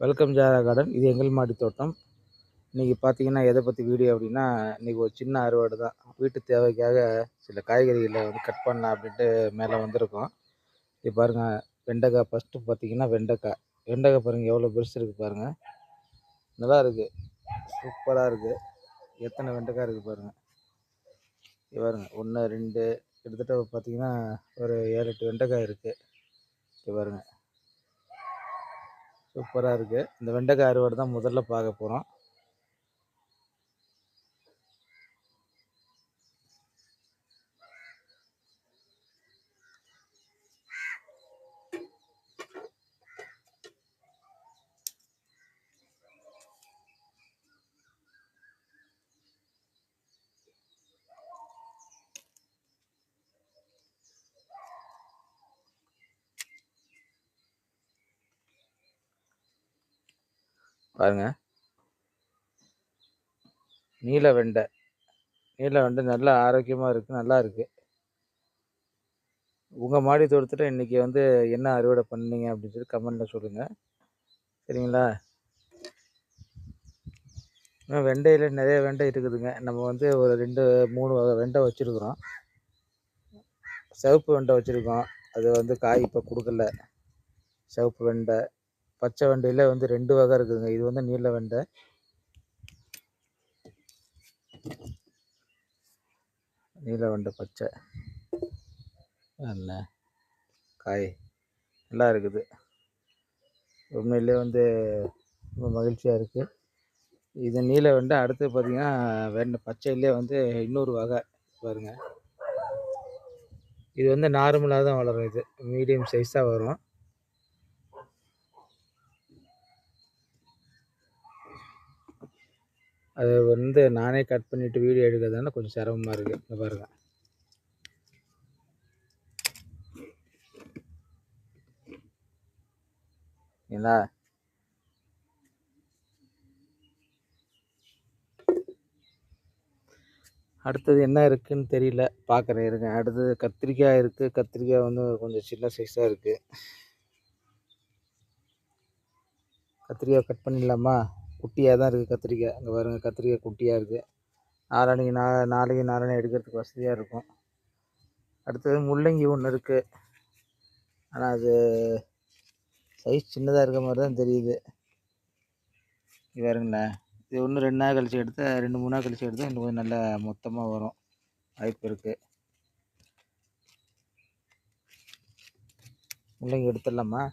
Welcome ஜாரா garden. இது எங்கள் மாடி தோட்டம். இன்றைக்கி பார்த்தீங்கன்னா எதை பற்றி வீடியோ அப்படின்னா, இன்றைக்கி ஒரு சின்ன அறுவடை தான். வீட்டு தேவைக்காக சில காய்கறிகளை வந்து கட் பண்ணலாம் அப்படின்ட்டு மேலே வந்திருக்கோம். இது பாருங்கள், வெண்டைக்காய். ஃபஸ்ட்டு பார்த்தீங்கன்னா வெண்டைக்காய். வெண்டைக்காய் பாருங்கள் எவ்வளோ பெருசு இருக்குது பாருங்கள். நல்லா இருக்குது, சூப்பராக இருக்குது. எத்தனை வெண்டைக்காய் இருக்குது பாருங்கள். இது பாருங்கள், 1 2 கிட்டத்தட்ட பார்த்தீங்கன்னா ஒரு 7 8 வெண்டைக்காய் இருக்குது. இது பாருங்கள், சூப்பராக இருக்குது. இந்த வெண்டைக்காய் அறுவடை தான் முதல்ல பார்க்க போகிறோம். பாருங்கள், நீல வெண்டை. நீல வெண்டை நல்லா ஆரோக்கியமாக இருக்குது, நல்லா இருக்குது. உங்கள் மாடி தோட்டத்தில் இன்றைக்கி வந்து என்ன அறுவடை பண்ணீங்க அப்படின்னு சொல்லி கமெண்ட்டில் சொல்லுங்கள், சரிங்களா? இன்னும் வெண்டையில் நிறைய வெண்டை இருக்குதுங்க. நம்ம வந்து ஒரு 2 3 வகை வெண்டை வச்சுருக்குறோம். சிவப்பு வெண்டை வச்சுருக்கோம், அது வந்து காய் இப்போ கொடுக்கல. சிவப்பு வெண்டை. பச்சை வெண்டையில் வந்து 2 வகை இருக்குதுங்க. இது வந்து நீல வெண்டை. நீல வெண்டை பச்சை என்ன காய் நல்லா இருக்குது. உண்மையிலே வந்து ரொம்ப மகிழ்ச்சியாக இருக்குது. இது நீல வெண்டை. அடுத்து பார்த்திங்கன்னா வெண்டை பச்சையிலே வந்து இன்னொரு வகை பாருங்கள். இது வந்து நார்மலாக தான் வளரும். இது மீடியம் சைஸாக வரும். அது வந்து நானே கட் பண்ணிவிட்டு வீடியோ எடுக்கிறதுனால கொஞ்சம் சிரமமாக இருக்குது. இந்த பாருங்கள், ஏன்னா அடுத்தது என்ன இருக்குதுன்னு தெரியல, பார்க்குறேன் இருங்க. அடுத்தது கத்திரிக்காய் இருக்குது. கத்திரிக்காய் வந்து கொஞ்சம் சின்ன சைஸாக இருக்குது. கத்திரிக்காய் கட் பண்ணிடலாமா? குட்டியாக தான் இருக்குது கத்திரிக்காய். அங்கே பாருங்கள், கத்திரிக்காய் குட்டியாக இருக்குது. நாளைக்கு நாளான்னைக்கு எடுக்கிறதுக்கு வசதியாக இருக்கும். அடுத்தது முள்ளங்கி ஒன்று இருக்குது. ஆனால் அது சைஸ் சின்னதாக இருக்க மாதிரி தான் தெரியுது. இது பாருங்களேன், இது ஒன்று 2 நாள் கழிச்சு எடுத்தால் 2 3 நாள் கழிச்சு எடுத்தால் இன்னும் கொஞ்சம் நல்லா மொத்தமாக வரும், வாய்ப்பு இருக்குது. முள்ளங்கி எடுத்துடலாமா?